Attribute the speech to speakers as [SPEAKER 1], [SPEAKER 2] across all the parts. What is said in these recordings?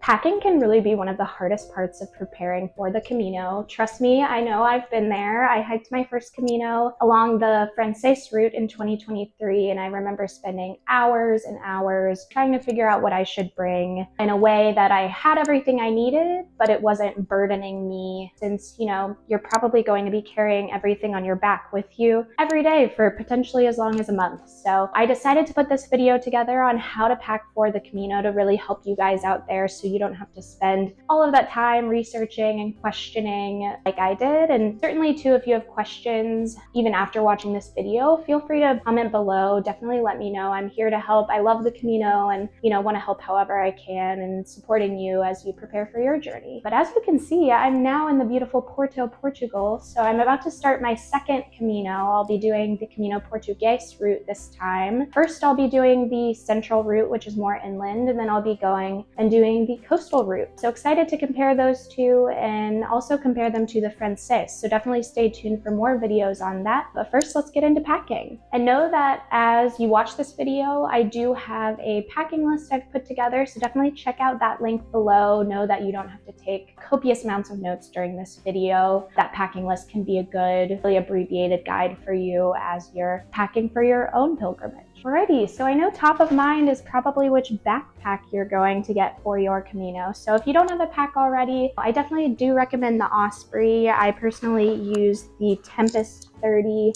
[SPEAKER 1] Packing can really be one of the hardest parts of preparing for the Camino. Trust me, I know, I've been there. I hiked my first Camino along the Frances route in 2023, and I remember spending hours and hours trying to figure out what I should bring in a way that I had everything I needed, but it wasn't burdening me, since, you know, you're probably going to be carrying everything on your back with you every day for potentially as long as a month. So I decided to put this video together on how to pack for the Camino to really help you guys out there, so you don't have to spend all of that time researching and questioning like I did. And certainly too, if you have questions even after watching this video, feel free to comment below. Definitely let me know. I'm here to help. I love the Camino and, you know, want to help however I can and supporting you as you prepare for your journey. But as you can see, I'm now in the beautiful Porto, Portugal. So I'm about to start my second Camino. I'll be doing the Camino Portuguese route this time. First, I'll be doing the central route, which is more inland, and then I'll be going and doing the coastal route. So excited to compare those two and also compare them to the Frances. So definitely stay tuned for more videos on that. But first, let's get into packing. And know that as you watch this video, I do have a packing list I've put together. So definitely check out that link below. Know that you don't have to take copious amounts of notes during this video. That packing list can be a good, really abbreviated guide for you as you're packing for your own pilgrimage. Alrighty, so I know top of mind is probably which backpack you're going to get for your Camino. So if you don't have a pack already, I definitely do recommend the Osprey. I personally use the Tempest 30.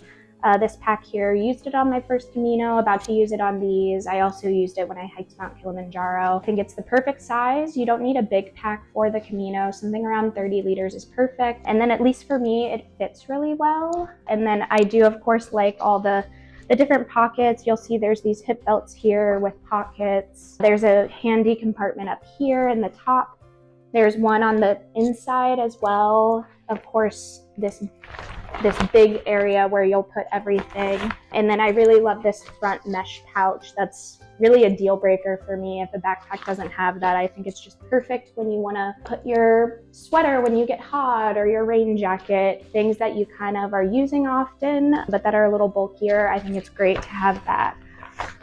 [SPEAKER 1] This pack here, used it on my first Camino, about to use it on these. I also used it when I hiked Mount Kilimanjaro. I think it's the perfect size. You don't need a big pack for the Camino. Something around 30 liters is perfect. And then at least for me, it fits really well. And then I do, of course, like all the different pockets. You'll see there's these hip belts here with pockets. There's a handy compartment up here in the top. There's one on the inside as well. Of course, this big area where you'll put everything. And then I really love this front mesh pouch. That's really a deal breaker for me if a backpack doesn't have that. I think it's just perfect when you want to put your sweater when you get hot, or your rain jacket, things that you kind of are using often but that are a little bulkier. I think it's great to have that.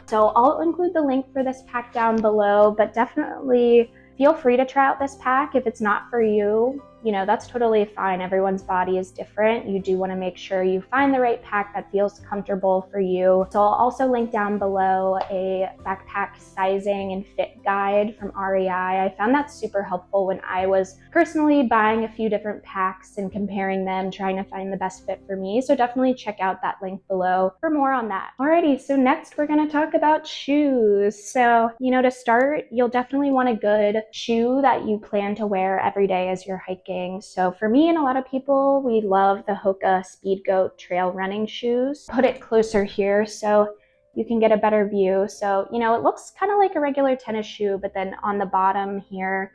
[SPEAKER 1] So I'll include the link for this pack down below, but definitely feel free to try out this pack. If it's not for you, you know, that's totally fine. Everyone's body is different. You do want to make sure you find the right pack that feels comfortable for you. So I'll also link down below a backpack sizing and fit guide from REI. I found that super helpful when I was personally buying a few different packs and comparing them, trying to find the best fit for me. So definitely check out that link below for more on that. Alrighty, so next we're going to talk about shoes. So, you know, to start, you'll definitely want a good shoe that you plan to wear every day as you're hiking. So for me and a lot of people, we love the Hoka Speed Goat trail running shoes. Put it closer here so you can get a better view. So, you know, it looks kind of like a regular tennis shoe, but then on the bottom here,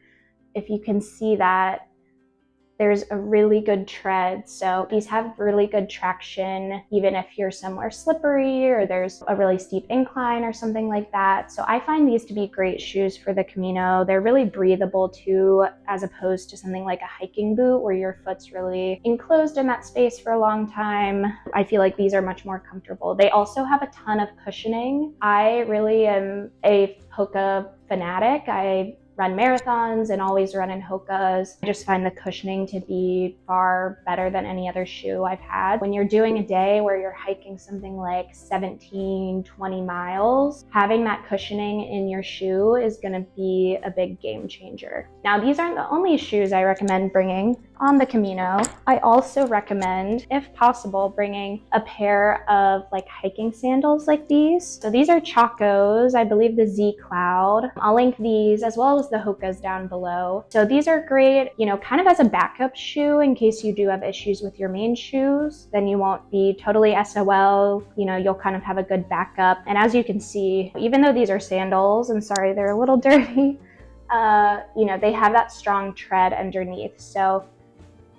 [SPEAKER 1] if you can see that, there's a really good tread. So these have really good traction, even if you're somewhere slippery or there's a really steep incline or something like that. So I find these to be great shoes for the Camino. They're really breathable too, as opposed to something like a hiking boot where your foot's really enclosed in that space for a long time. I feel like these are much more comfortable. They also have a ton of cushioning. I really am a Hoka fanatic. I run marathons and always run in Hokas. I just find the cushioning to be far better than any other shoe I've had. When you're doing a day where you're hiking something like 17, 20 miles, having that cushioning in your shoe is gonna be a big game changer. Now, these aren't the only shoes I recommend bringing on the Camino. I also recommend, if possible, bringing a pair of like hiking sandals like these. So these are Chacos, I believe the Z Cloud. I'll link these as well as the Hokas down below. So these are great, you know, kind of as a backup shoe in case you do have issues with your main shoes. Then you won't be totally SOL, you know, you'll kind of have a good backup. And as you can see, even though these are sandals, I'm sorry, they're a little dirty, you know, they have that strong tread underneath. So,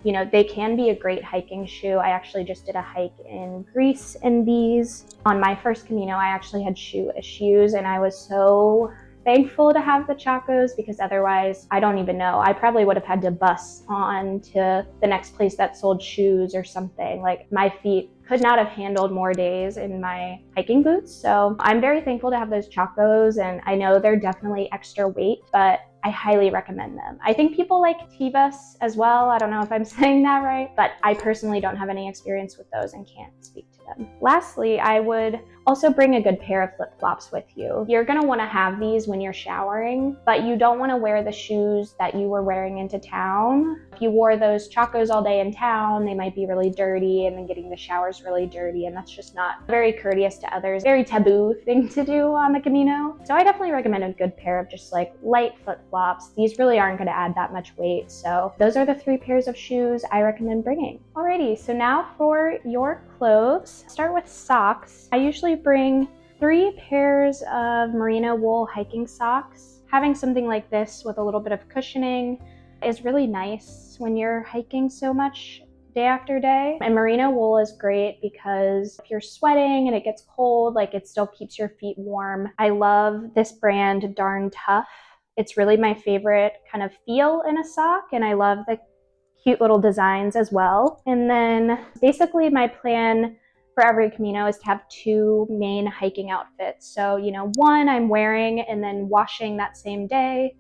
[SPEAKER 1] you know, they can be a great hiking shoe. I actually just did a hike in Greece in these. On my first Camino, I actually had shoe issues and I was so thankful to have the Chacos, because otherwise, I don't even know. I probably would have had to bus on to the next place that sold shoes or something. Like, my feet could not have handled more days in my hiking boots. So I'm very thankful to have those Chacos, and I know they're definitely extra weight, but I highly recommend them. I think people like Tevas as well. I don't know if I'm saying that right, but I personally don't have any experience with those and can't speak to them. Lastly, I would also bring a good pair of flip-flops with you. You're gonna wanna have these when you're showering, but you don't wanna wear the shoes that you were wearing into town. If you wore those Chacos all day in town, they might be really dirty, and then getting the showers really dirty, and that's just not very courteous to others. Very taboo thing to do on the Camino. So I definitely recommend a good pair of just like light flip-flops. These really aren't gonna add that much weight. So those are the 3 pairs of shoes I recommend bringing. Alrighty, so now for your clothes. Start with socks. I usually bring 3 pairs of merino wool hiking socks. Having something like this with a little bit of cushioning is really nice when you're hiking so much day after day. And merino wool is great because if you're sweating and it gets cold, like it still keeps your feet warm. I love this brand, Darn Tough. It's really my favorite kind of feel in a sock, and I love the cute little designs as well. And then basically my plan for every Camino is to have 2 main hiking outfits. So, one I'm wearing and then washing that same day,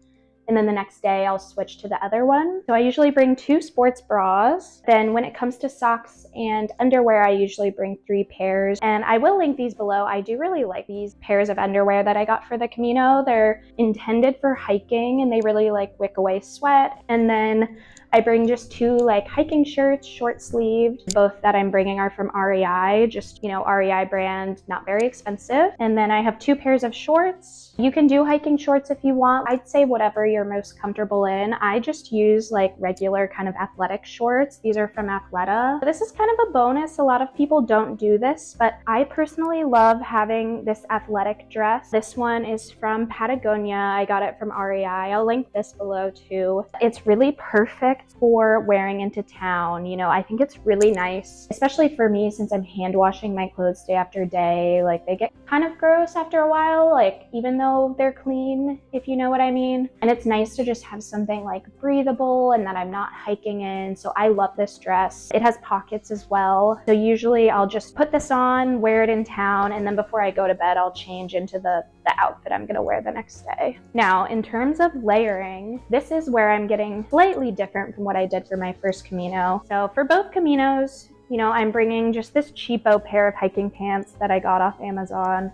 [SPEAKER 1] and then the next day I'll switch to the other one. So I usually bring 2 sports bras. Then when it comes to socks and underwear, I usually bring 3 pairs. And I will link these below. I do really like these pairs of underwear that I got for the Camino. They're intended for hiking and they really like wick away sweat. And then I bring just 2 like hiking shirts, short sleeved. Both that I'm bringing are from REI, just, REI brand, not very expensive. And then I have 2 pairs of shorts. You can do hiking shorts if you want. I'd say whatever you're most comfortable in. I just use like regular kind of athletic shorts. These are from Athleta. This is kind of a bonus. A lot of people don't do this, but I personally love having this athletic dress. This one is from Patagonia. I got it from REI. I'll link this below too. It's really perfect for wearing into town. I think it's really nice, especially for me since I'm hand washing my clothes day after day. Like they get kind of gross after a while, like even though they're clean, if you know what I mean. And it's nice to just have something like breathable and that I'm not hiking in. So I love this dress. It has pockets as well. So usually I'll just put this on, wear it in town, and then before I go to bed, I'll change into the outfit I'm gonna wear the next day. Now, in terms of layering, this is where I'm getting slightly different from what I did for my first Camino. So for both Caminos, I'm bringing just this cheapo pair of hiking pants that I got off Amazon.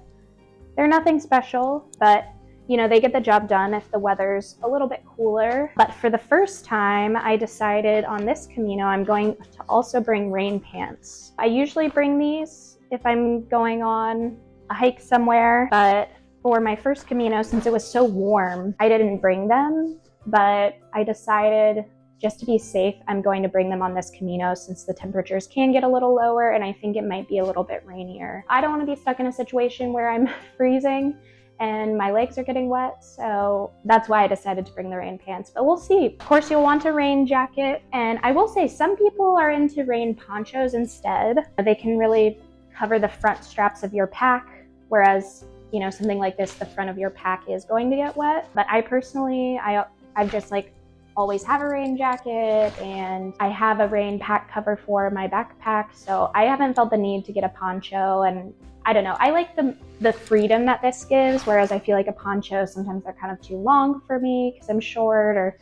[SPEAKER 1] They're nothing special, but they get the job done if the weather's a little bit cooler. But for the first time, I decided on this Camino, I'm going to also bring rain pants. I usually bring these if I'm going on a hike somewhere, but for my first Camino, since it was so warm, I didn't bring them, but I decided just to be safe, I'm going to bring them on this Camino since the temperatures can get a little lower and I think it might be a little bit rainier. I don't want to be stuck in a situation where I'm freezing and my legs are getting wet, so that's why I decided to bring the rain pants, but we'll see. Of course, you'll want a rain jacket, and I will say some people are into rain ponchos instead. They can really cover the front straps of your pack, whereas something like this, the front of your pack is going to get wet. But I personally, I've just like always have a rain jacket, and I have a rain pack cover for my backpack, so I haven't felt the need to get a poncho. And I don't know, I like the freedom that this gives, whereas I feel like a poncho, sometimes they're kind of too long for me because I'm short, or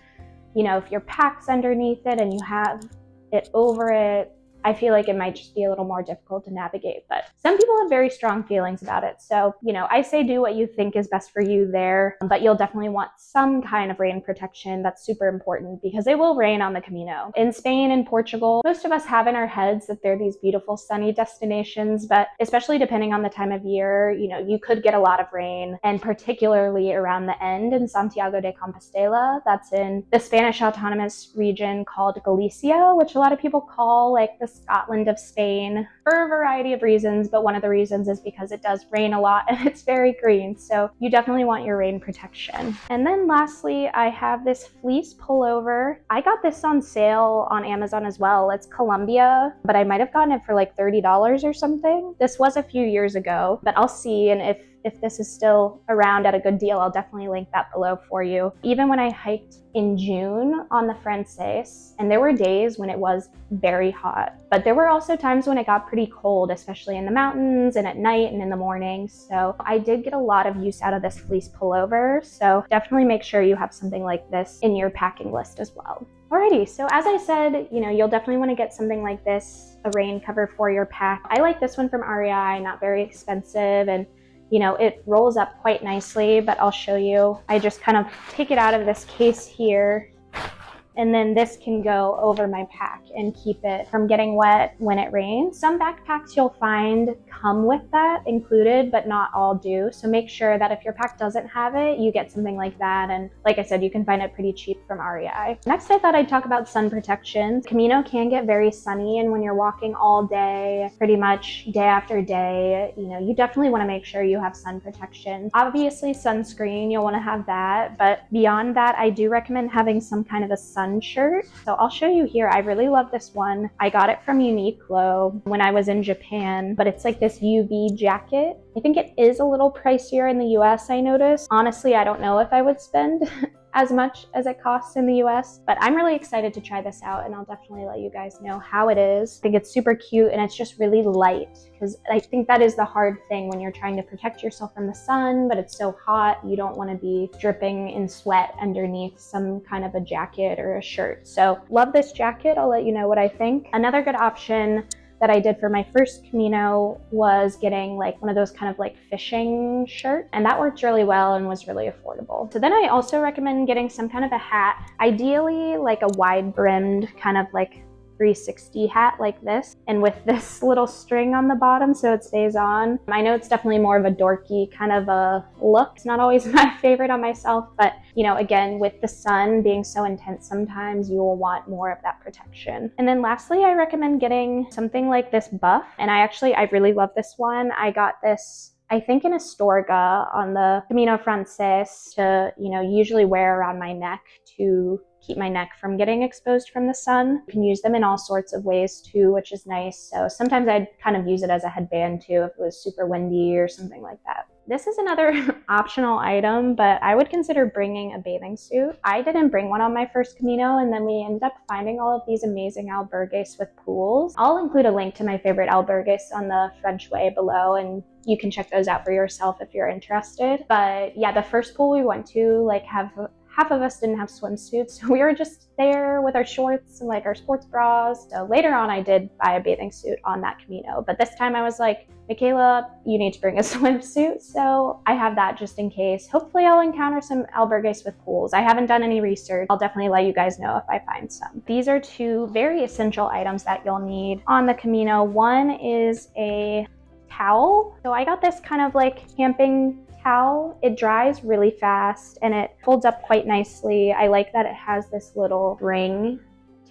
[SPEAKER 1] if your pack's underneath it and you have it over it, I feel like it might just be a little more difficult to navigate. But some people have very strong feelings about it. So, I say do what you think is best for you there, but you'll definitely want some kind of rain protection. That's super important because it will rain on the Camino. In Spain and Portugal, most of us have in our heads that they're these beautiful sunny destinations, but especially depending on the time of year, you could get a lot of rain, and particularly around the end in Santiago de Compostela. That's in the Spanish autonomous region called Galicia, which a lot of people call like the Scotland of Spain for a variety of reasons, but one of the reasons is because it does rain a lot and it's very green, so you definitely want your rain protection. And then lastly, I have this fleece pullover. I got this on sale on Amazon as well. It's Columbia, but I might have gotten it for like $30 or something. This was a few years ago, but I'll see, and if If this is still around at a good deal, I'll definitely link that below for you. Even when I hiked in June on the Frances, and there were days when it was very hot, but there were also times when it got pretty cold, especially in the mountains and at night and in the morning. So I did get a lot of use out of this fleece pullover. So definitely make sure you have something like this in your packing list as well. Alrighty, so as I said, you'll definitely want to get something like this, a rain cover for your pack. I like this one from REI, not very expensive, and it rolls up quite nicely, but I'll show you. I just kind of take it out of this case here, and then this can go over my pack and keep it from getting wet when it rains. Some backpacks you'll find come with that included, but not all do. So make sure that if your pack doesn't have it, you get something like that. And like I said, you can find it pretty cheap from REI. Next, I thought I'd talk about sun protection. Camino can get very sunny, and when you're walking all day, pretty much day after day, you definitely want to make sure you have sun protection. Obviously, sunscreen, you'll want to have that, but beyond that, I do recommend having some kind of a sun shirt. So I'll show you here. I really love this one. I got it from Uniqlo when I was in Japan, but it's like this UV jacket. I think it is a little pricier in the US, I noticed. Honestly, I don't know if I would spend as much as it costs in the US, but I'm really excited to try this out, and I'll definitely let you guys know how it is. I think it's super cute, and it's just really light, because I think that is the hard thing when you're trying to protect yourself from the sun, but it's so hot, you don't want to be dripping in sweat underneath some kind of a jacket or a shirt. So love this jacket. I'll let you know what I think. Another good option that I did for my first Camino was getting like one of those kind of like fishing shirt, and that worked really well and was really affordable. So then I also recommend getting some kind of a hat, ideally like a wide brimmed kind of like 360 hat like this, and with this little string on the bottom so it stays on. I know it's definitely more of a dorky kind of a look. It's not always my favorite on myself, but again, with the sun being so intense, sometimes you will want more of that protection. And then lastly, I recommend getting something like this buff, and I really love this one. I got this, I think, in Astorga on the Camino Frances to, usually wear around my neck to keep my neck from getting exposed from the sun. You can use them in all sorts of ways too, which is nice. So sometimes I'd kind of use it as a headband too if it was super windy or something like that. This is another optional item, but I would consider bringing a bathing suit. I didn't bring one on my first Camino, and then we ended up finding all of these amazing albergues with pools. I'll include a link to my favorite albergues on the French Way below, and you can check those out for yourself if you're interested. But yeah, the first pool we went to, like half of us didn't have swimsuits, so we were just there with our shorts and like our sports bras. So later on I did buy a bathing suit on that Camino, but this time I was like, Michaela, you need to bring a swimsuit. So I have that just in case. Hopefully I'll encounter some albergues with pools. I haven't done any research. I'll definitely let you guys know if I find some. These are two very essential items that you'll need on the Camino. One is a towel. So I got this kind of like camping towel. It dries really fast and it folds up quite nicely. I like that it has this little ring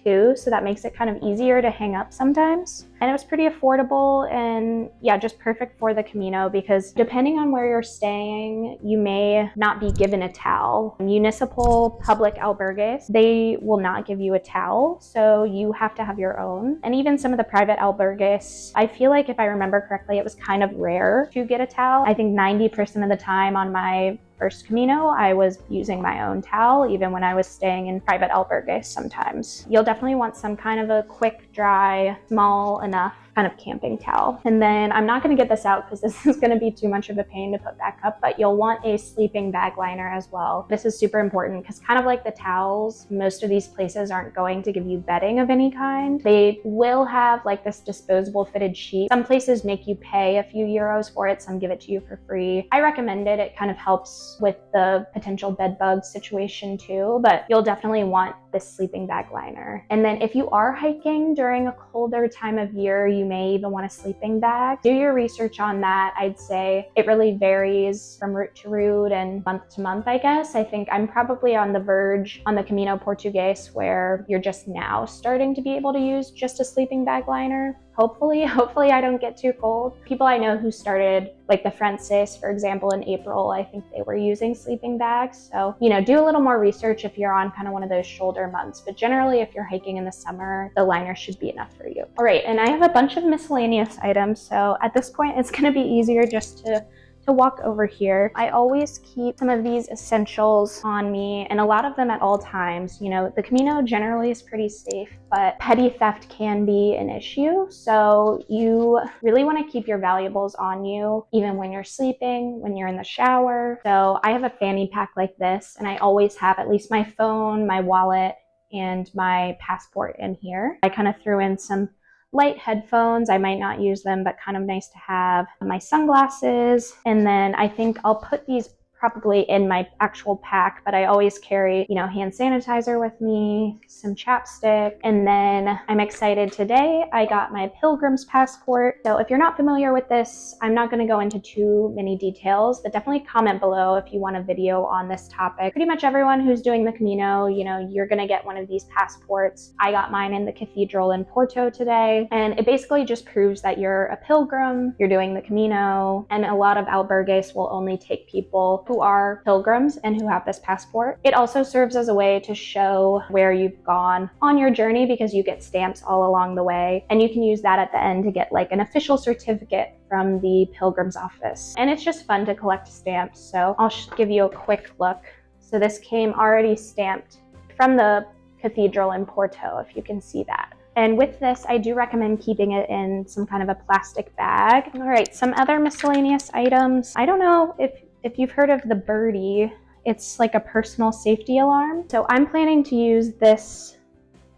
[SPEAKER 1] too, so that makes it kind of easier to hang up sometimes. And it was pretty affordable, and yeah, just perfect for the Camino, because depending on where you're staying, you may not be given a towel. Municipal public albergues, they will not give you a towel, so you have to have your own. And even some of the private albergues, I feel like if I remember correctly, it was kind of rare to get a towel. I think 90% of the time on my first Camino, I was using my own towel, even when I was staying in private albergues sometimes. You'll definitely want some kind of a quick, dry, small enough kind of camping towel. And then I'm not going to get this out because this is going to be too much of a pain to put back up, but you'll want a sleeping bag liner as well. This is super important because kind of like the towels, most of these places aren't going to give you bedding of any kind. They will have like this disposable fitted sheet. Some places make you pay a few euros for it, some give it to you for free. I recommend it. It kind of helps with the potential bed bug situation too, but you'll definitely want this sleeping bag liner. And then if you are hiking during a colder time of year, you may even want a sleeping bag. Do your research on that. I'd say it really varies from route to route and month to month, I guess. I think I'm probably on the verge on the Camino Portugues where you're just now starting to be able to use just a sleeping bag liner. Hopefully I don't get too cold. People I know who started, like the Frances, for example, in April, I think they were using sleeping bags. So, do a little more research if you're on kind of one of those shoulder months. But generally, if you're hiking in the summer, the liner should be enough for you. All right, and I have a bunch of miscellaneous items. So at this point, it's going to be easier just to to walk over here. I always keep some of these essentials on me, and a lot of them at all times. You know, the Camino generally is pretty safe, but petty theft can be an issue. So you really want to keep your valuables on you, even when you're sleeping, when you're in the shower. So I have a fanny pack like this, and I always have at least my phone, my wallet, and my passport in here. I kind of threw in some light headphones. I might not use them, but kind of nice to have. My sunglasses, and then I think I'll put these probably in my actual pack, but I always carry, you know, hand sanitizer with me, some chapstick, and then I'm excited today. I got my pilgrim's passport. So if you're not familiar with this, I'm not going to go into too many details, but definitely comment below if you want a video on this topic. Pretty much everyone who's doing the Camino, you know, you're going to get one of these passports. I got mine in the cathedral in Porto today, and it basically just proves that you're a pilgrim, you're doing the Camino, and a lot of albergues will only take people who are pilgrims and who have this passport. It also serves as a way to show where you've gone on your journey, because you get stamps all along the way, and you can use that at the end to get like an official certificate from the pilgrim's office. And it's just fun to collect stamps, so I'll give you a quick look. So this came already stamped from the cathedral in Porto, if you can see that. And with this, I do recommend keeping it in some kind of a plastic bag. All right, some other miscellaneous items. I don't know if you've heard of the birdie. It's like a personal safety alarm. So I'm planning to use this.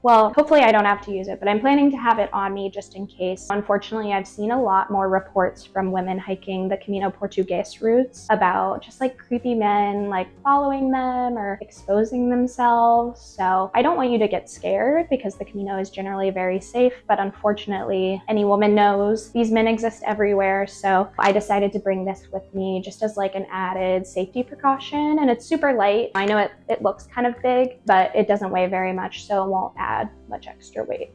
[SPEAKER 1] Well, hopefully I don't have to use it, but I'm planning to have it on me just in case. Unfortunately, I've seen a lot more reports from women hiking the Camino Portugues routes about just like creepy men like following them or exposing themselves. So I don't want you to get scared, because the Camino is generally very safe, but unfortunately any woman knows these men exist everywhere. So I decided to bring this with me just as like an added safety precaution, and it's super light. I know it looks kind of big, but it doesn't weigh very much, so it won't add much extra weight.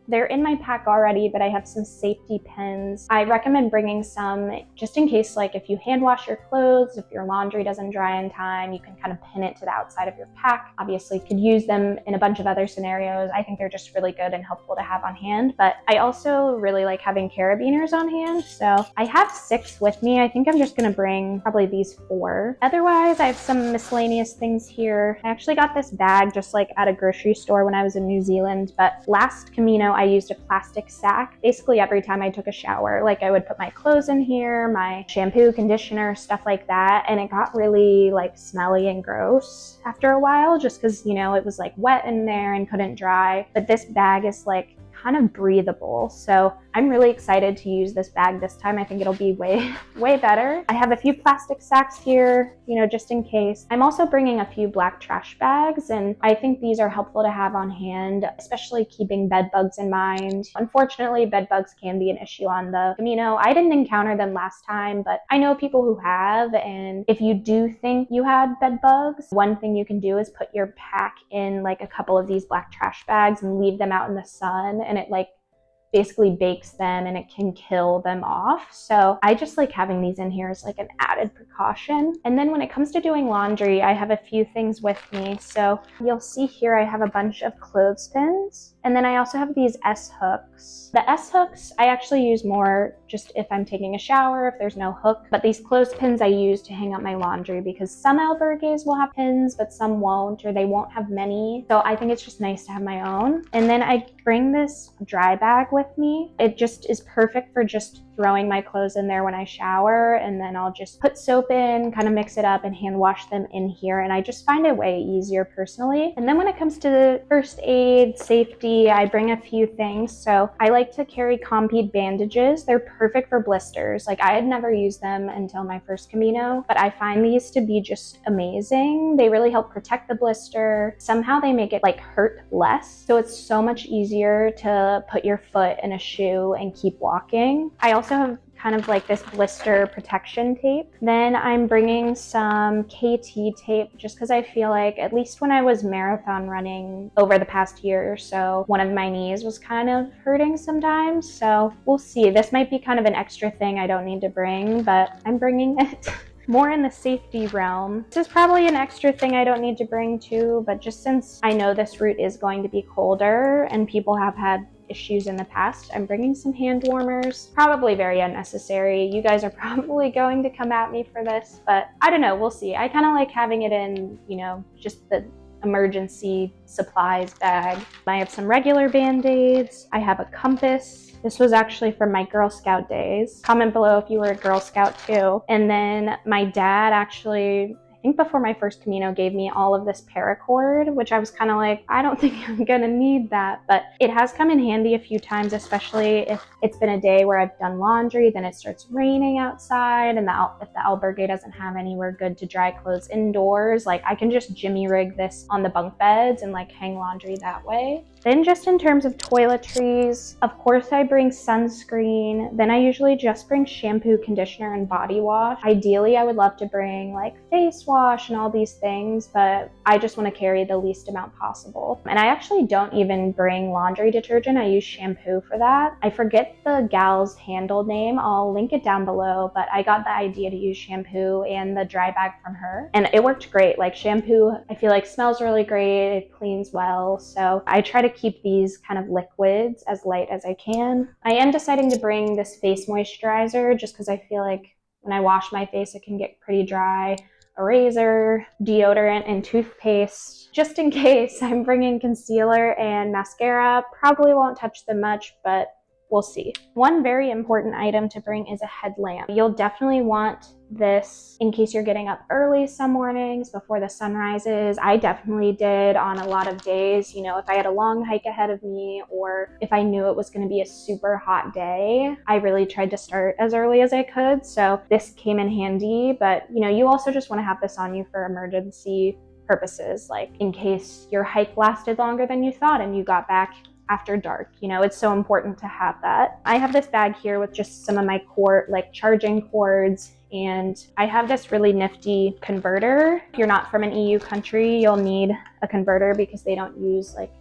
[SPEAKER 1] They're in my pack already, but I have some safety pins. I recommend bringing some just in case, like if you hand wash your clothes, if your laundry doesn't dry in time, you can kind of pin it to the outside of your pack. Obviously, you could use them in a bunch of other scenarios. I think they're just really good and helpful to have on hand, but I also really like having carabiners on hand. So I have 6 with me. I think I'm just gonna bring probably these 4. Otherwise, I have some miscellaneous things here. I actually got this bag just like at a grocery store when I was in New Zealand, but last Camino, I used a plastic sack basically every time I took a shower. Like I would put my clothes in here, my shampoo, conditioner, stuff like that, and it got really like smelly and gross after a while, just because, you know, it was like wet in there and couldn't dry. But this bag is like kind of breathable, so I'm really excited to use this bag this time. I think it'll be way better. I have a few plastic sacks here, you know, just in case. I'm also bringing a few black trash bags, and I think these are helpful to have on hand, especially keeping bed bugs in mind. Unfortunately, bed bugs can be an issue on the Camino. I didn't encounter them last time, but I know people who have, and if you do think you had bed bugs, one thing you can do is put your pack in like a couple of these black trash bags and leave them out in the sun, and it like basically bakes them and it can kill them off. So I just like having these in here as like an added precaution. And then when it comes to doing laundry, I have a few things with me. So you'll see here I have a bunch of clothespins, and then I also have these S-hooks. The S-hooks I actually use more just if I'm taking a shower, if there's no hook, but these clothespins I use to hang up my laundry, because some albergues will have pins, but some won't, or they won't have many. So I think it's just nice to have my own. And then I bring this dry bag with me. It just is perfect for just throwing my clothes in there when I shower, and then I'll just put soap in, kind of mix it up and hand wash them in here, and I just find it way easier personally. And then when it comes to first aid, safety, I bring a few things. So I like to carry Compeed bandages. They're perfect for blisters. Like I had never used them until my first Camino, but I find these to be just amazing. They really help protect the blister. Somehow they make it like hurt less, so it's so much easier to put your foot in a shoe and keep walking. I also have kind of like this blister protection tape. Then I'm bringing some KT tape just because I feel like, at least when I was marathon running over the past year or so, one of my knees was kind of hurting sometimes. So we'll see. This might be kind of an extra thing I don't need to bring, but I'm bringing it. More in the safety realm. This is probably an extra thing I don't need to bring too, but just since I know this route is going to be colder and people have had issues in the past. I'm bringing some hand warmers, probably very unnecessary. You guys are probably going to come at me for this, but I don't know, we'll see. I kind of like having it in, you know, just the emergency supplies bag. I have some regular Band-Aids. I have a compass. This was actually from my Girl Scout days. Comment below if you were a Girl Scout too. And then my dad actually, I think before my first Camino, gave me all of this paracord, which I was kind of like, I don't think I'm gonna need that, but it has come in handy a few times, especially if it's been a day where I've done laundry, then it starts raining outside, and if the albergue doesn't have anywhere good to dry clothes indoors, like I can just jimmy rig this on the bunk beds and like hang laundry that way. Then just in terms of toiletries, of course I bring sunscreen. Then I usually just bring shampoo, conditioner, and body wash. Ideally, I would love to bring like face wash and all these things, but I just want to carry the least amount possible. And I actually don't even bring laundry detergent. I use shampoo for that. I forget the gal's handle name. I'll link it down below, but I got the idea to use shampoo and the dry bag from her, and it worked great. Like shampoo, I feel like smells really great. It cleans well. So I try to keep these kind of liquids as light as I can. I am deciding to bring this face moisturizer just because I feel like when I wash my face, it can get pretty dry. A razor, deodorant, and toothpaste. Just in case, I'm bringing concealer and mascara. Probably won't touch them much, but we'll see. One very important item to bring is a headlamp. You'll definitely want this in case you're getting up early some mornings before the sun rises. I definitely did on a lot of days, you know, if I had a long hike ahead of me or if I knew it was going to be a super hot day, I really tried to start as early as I could. So this came in handy, but you know, you also just want to have this on you for emergency purposes, like in case your hike lasted longer than you thought and you got back after dark. You know, it's so important to have that. I have this bag here with just some of my charging cords, and I have this really nifty converter. If you're not from an EU country, you'll need a converter because they don't use like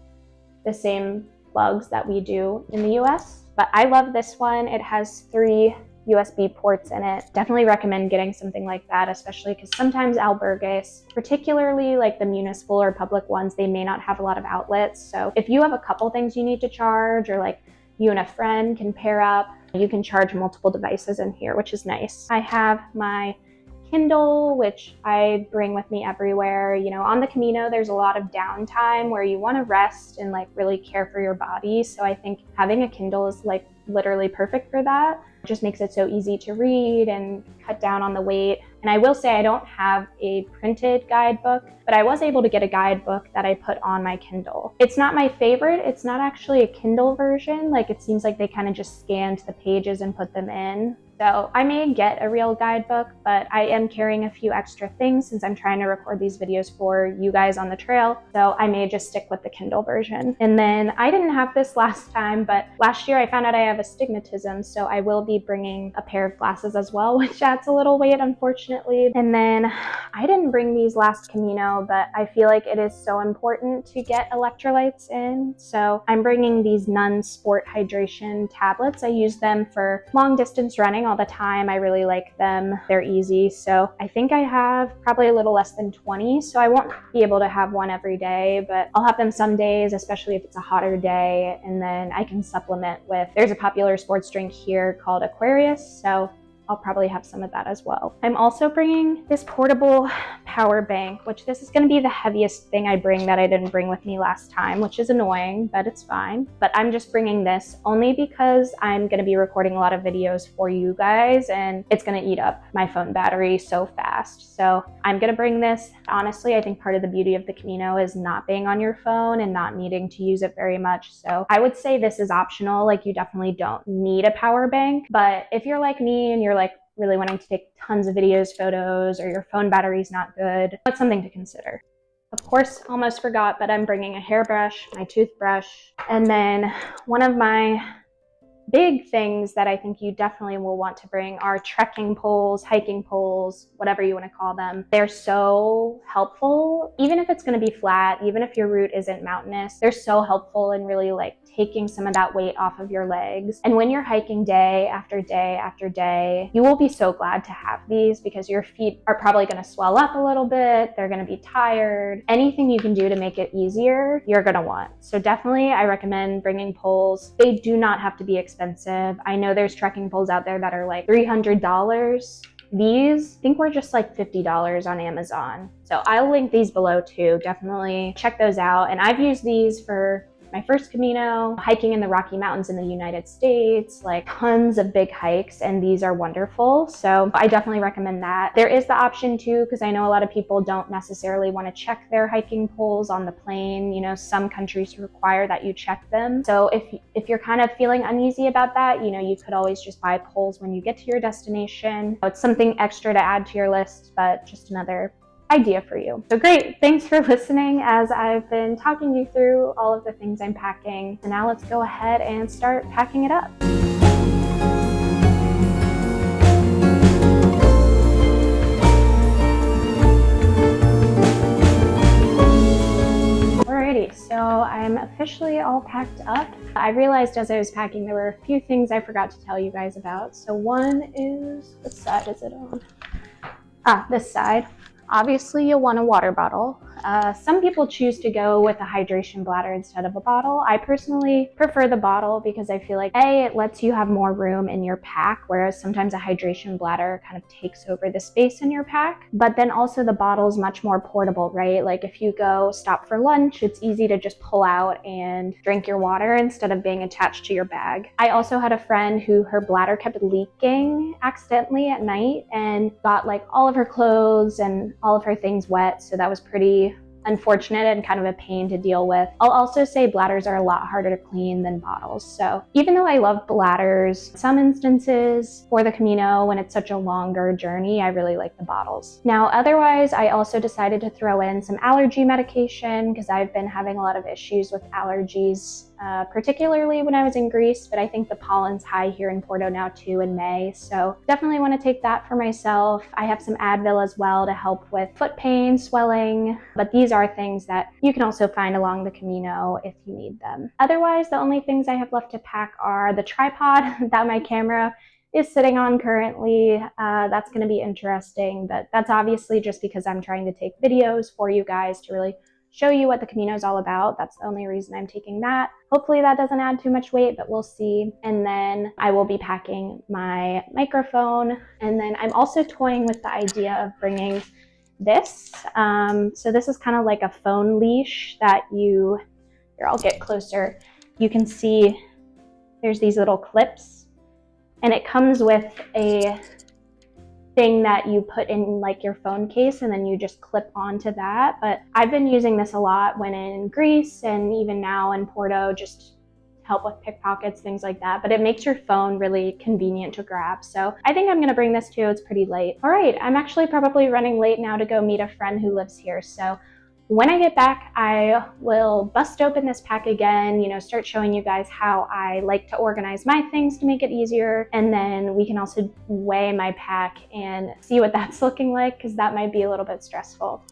[SPEAKER 1] the same plugs that we do in the US. But I love this one. It has 3 USB ports in it. Definitely recommend getting something like that, especially because sometimes albergues, particularly like the municipal or public ones, they may not have a lot of outlets. So if you have a couple things you need to charge, or like you and a friend can pair up, you can charge multiple devices in here, which is nice. I have my Kindle, which I bring with me everywhere. You know, on the Camino, there's a lot of downtime where you want to rest and like really care for your body. So I think having a Kindle is like literally perfect for that. It just makes it so easy to read and cut down on the weight. And I will say I don't have a printed guidebook, but I was able to get a guidebook that I put on my Kindle. It's not my favorite. It's not actually a Kindle version. Like it seems like they kind of just scanned the pages and put them in. So I may get a real guidebook, but I am carrying a few extra things since I'm trying to record these videos for you guys on the trail. So I may just stick with the Kindle version. And then I didn't have this last time, but last year I found out I have astigmatism. So I will be bringing a pair of glasses as well, which adds a little weight, unfortunately. And then I didn't bring these last Camino, but I feel like it is so important to get electrolytes in. So I'm bringing these Nun Sport Hydration tablets. I use them for long distance running all the time. I really like them. They're easy. So I think I have probably a little less than 20. So I won't be able to have one every day, but I'll have them some days, especially if it's a hotter day. And then I can supplement with, there's a popular sports drink here called Aquarius. So I'll probably have some of that as well. I'm also bringing this portable power bank, which this is going to be the heaviest thing I bring that I didn't bring with me last time, which is annoying, but it's fine. But I'm just bringing this only because I'm going to be recording a lot of videos for you guys, and it's going to eat up my phone battery so fast. So I'm going to bring this. Honestly, I think part of the beauty of the Camino is not being on your phone and not needing to use it very much. So I would say this is optional. Like you definitely don't need a power bank, but if you're like me and you're like really wanting to take tons of videos, photos, or your phone battery's not good, that's something to consider. Of course, almost forgot, but I'm bringing a hairbrush, my toothbrush, and then one of my big things that I think you definitely will want to bring are trekking poles, hiking poles, whatever you want to call them. They're so helpful, even if it's going to be flat, even if your route isn't mountainous, they're so helpful in really like taking some of that weight off of your legs. And when you're hiking day after day after day, you will be so glad to have these because your feet are probably going to swell up a little bit. They're going to be tired. Anything you can do to make it easier, you're going to want. So definitely I recommend bringing poles. They do not have to be expensive. I know there's trekking poles out there that are like $300. These, I think we're just like $50 on Amazon. So I'll link these below too. Definitely check those out. And I've used these for my first Camino, hiking in the Rocky Mountains in the United States, like tons of big hikes, and these are wonderful. So I definitely recommend that. There is the option too, because I know a lot of people don't necessarily want to check their hiking poles on the plane. You know, some countries require that you check them. So if you're kind of feeling uneasy about that, you know, you could always just buy poles when you get to your destination. It's something extra to add to your list, but just another idea for you. So great, thanks for listening as I've been talking you through all of the things I'm packing. And now let's go ahead and start packing it up. Alrighty, so I'm officially all packed up. I realized as I was packing there were a few things I forgot to tell you guys about. So one is, what side is it on? This side. Obviously, you'll want a water bottle. Some people choose to go with a hydration bladder instead of a bottle. I personally prefer the bottle because I feel like A, it lets you have more room in your pack, whereas sometimes a hydration bladder kind of takes over the space in your pack. But then also the bottle is much more portable, right? Like if you go stop for lunch, it's easy to just pull out and drink your water instead of being attached to your bag. I also had a friend who her bladder kept leaking accidentally at night and got like all of her clothes and all of her things wet, so that was pretty unfortunate and kind of a pain to deal with. I'll also say bladders are a lot harder to clean than bottles. So even though I love bladders, some instances for the Camino, when it's such a longer journey, I really like the bottles. Now, otherwise, I also decided to throw in some allergy medication because I've been having a lot of issues with allergies, particularly when I was in Greece, but I think the pollen's high here in Porto now too in May. So definitely want to take that for myself. I have some Advil as well to help with foot pain, swelling, but these are things that you can also find along the Camino if you need them. Otherwise, the only things I have left to pack are the tripod that my camera is sitting on currently. That's going to be interesting, but that's obviously just because I'm trying to take videos for you guys to really show you what the Camino is all about. That's the only reason I'm taking that. Hopefully that doesn't add too much weight, but we'll see. And then I will be packing my microphone. And then I'm also toying with the idea of bringing this. So this is kind of like a phone leash that here, I'll get closer. You can see there's these little clips and it comes with a thing that you put in like your phone case and then you just clip onto that. But I've been using this a lot when in Greece and even now in Porto, just help with pickpockets, things like that. But it makes your phone really convenient to grab. So I think I'm gonna bring this too. It's pretty late. All right, I'm actually probably running late now to go meet a friend who lives here. So when I get back, I will bust open this pack again, start showing you guys how I like to organize my things to make it easier. And then we can also weigh my pack and see what that's looking like, because that might be a little bit stressful.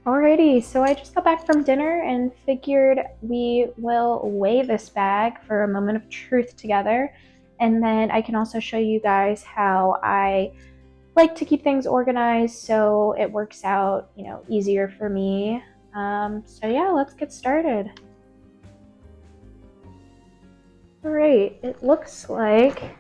[SPEAKER 1] Alrighty, so I just got back from dinner and figured we will weigh this bag for a moment of truth together. And then I can also show you guys how I like to keep things organized so it works out, easier for me. So yeah, let's get started. All right, it looks like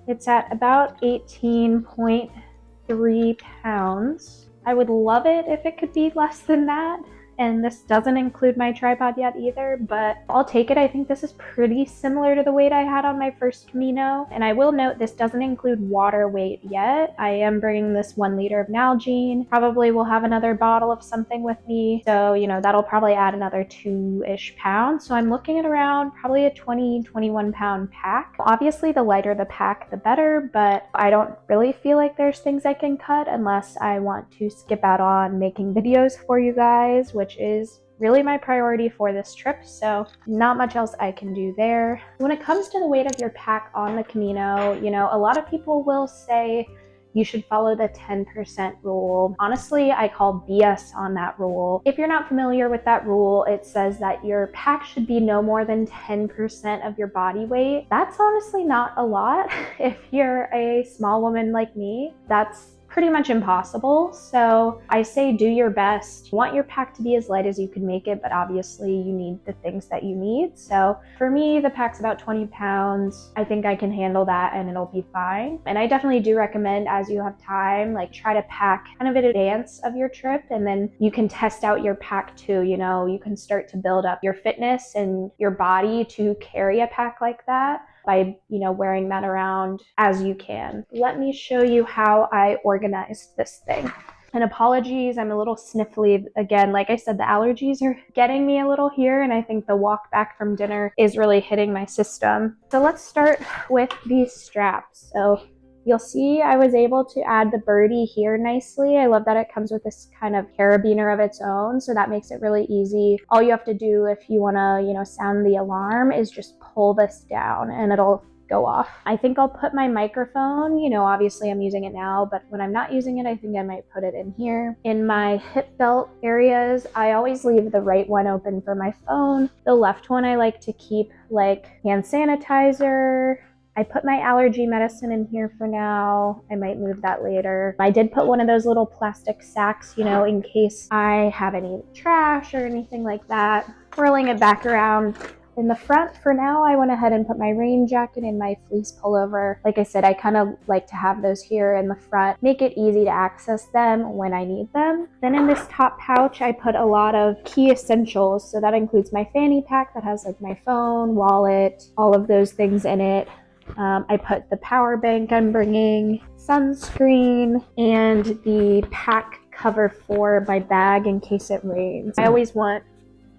[SPEAKER 1] it's at about 18.3 pounds. I would love it if it could be less than that. And this doesn't include my tripod yet either, but I'll take it. I think this is pretty similar to the weight I had on my first Camino. And I will note this doesn't include water weight yet. I am bringing this 1 liter of Nalgene. Probably will have another bottle of something with me. So, that'll probably add another 2-ish pounds. So I'm looking at around probably a 21 pound pack. Obviously, the lighter the pack, the better, but I don't really feel like there's things I can cut unless I want to skip out on making videos for you guys, which is really my priority for this trip, so not much else I can do there. When it comes to the weight of your pack on the Camino, a lot of people will say, you should follow the 10% rule. Honestly, I call BS on that rule. If you're not familiar with that rule, it says that your pack should be no more than 10% of your body weight. That's honestly not a lot. If you're a small woman like me, that's pretty much impossible. So I say do your best. You want your pack to be as light as you can make it, but obviously you need the things that you need. So for me, the pack's about 20 pounds. I think I can handle that and it'll be fine. And I definitely do recommend, as you have time, like try to pack kind of in advance of your trip, and then you can test out your pack too. You know, you can start to build up your fitness and your body to carry a pack like that by, you know, wearing that around as you can. Let me show you how I organized this thing. And apologies, I'm a little sniffly. Again, like I said, the allergies are getting me a little here, and I think the walk back from dinner is really hitting my system. So let's start with these straps. So you'll see I was able to add the birdie here nicely. I love that it comes with this kind of carabiner of its own, so that makes it really easy. All you have to do if you want to, you know, sound the alarm is just pull this down and it'll go off. I think I'll put my microphone, you know, obviously I'm using it now, but when I'm not using it, I think I might put it in here. In my hip belt areas, I always leave the right one open for my phone. The left one I like to keep like hand sanitizer. I put my allergy medicine in here for now. I might move that later. I did put one of those little plastic sacks, you know, in case I have any trash or anything like that. Whirling it back around. In the front, for now, I went ahead and put my rain jacket and my fleece pullover. Like I said, I kind of like to have those here in the front, make it easy to access them when I need them. Then in this top pouch, I put a lot of key essentials. So that includes my fanny pack that has like my phone, wallet, all of those things in it. I put the power bank I'm bringing, sunscreen, and the pack cover for my bag in case it rains. I always want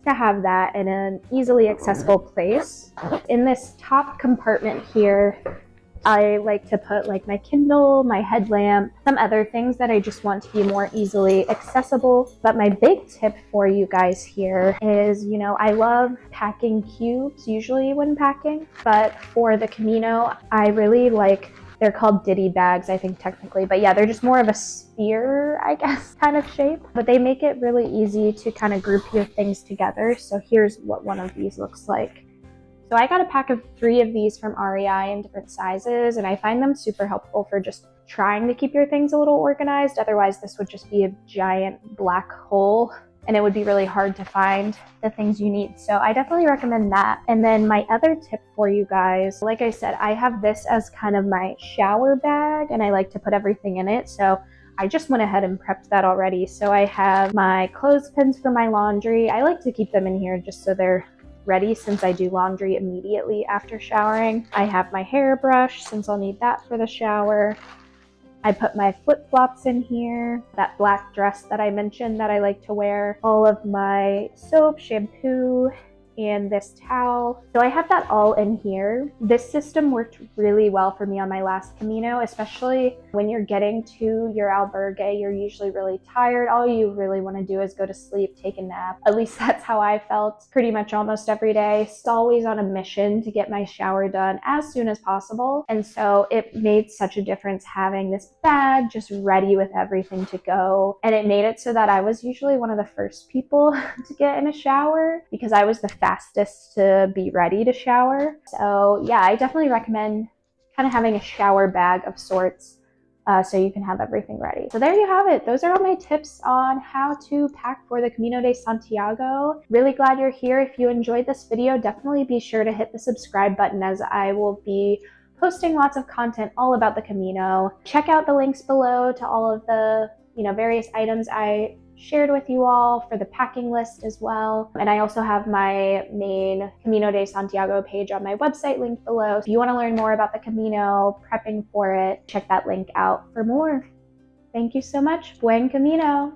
[SPEAKER 1] to have that in an easily accessible place. In this top compartment here, I like to put like my Kindle, my headlamp, some other things that I just want to be more easily accessible. But my big tip for you guys here is, you know, I love packing cubes usually when packing, but for the Camino, I really like, they're called ditty bags, I think technically, but yeah, they're just more of a sphere, I guess, kind of shape, but they make it really easy to kind of group your things together. So here's what one of these looks like. So I got a pack of 3 of these from REI in different sizes, and I find them super helpful for just trying to keep your things a little organized. Otherwise, this would just be a giant black hole, and it would be really hard to find the things you need. So I definitely recommend that. And then my other tip for you guys, like I said, I have this as kind of my shower bag, and I like to put everything in it. So I just went ahead and prepped that already. So I have my clothespins for my laundry. I like to keep them in here just so they're ready since I do laundry immediately after showering. I have my hairbrush since I'll need that for the shower. I put my flip-flops in here, that black dress that I mentioned that I like to wear, all of my soap, shampoo, and this towel. So I have that all in here. This system worked really well for me on my last Camino, especially when you're getting to your albergue. You're usually really tired. All you really want to do is go to sleep, take a nap. At least that's how I felt pretty much almost every day. Always on a mission to get my shower done as soon as possible. And so it made such a difference having this bag just ready with everything to go. And it made it so that I was usually one of the first people to get in a shower because I was the fastest to be ready to shower. So yeah, I definitely recommend kind of having a shower bag of sorts so you can have everything ready. So there you have it. Those are all my tips on how to pack for the Camino de Santiago. Really glad you're here. If you enjoyed this video, definitely be sure to hit the subscribe button as I will be posting lots of content all about the Camino. Check out the links below to all of the, you know, various items I shared with you all for the packing list as well. And I also have my main Camino de Santiago page on my website linked below. If you want to learn more about the Camino, prepping for it, check that link out for more. Thank you so much. Buen Camino.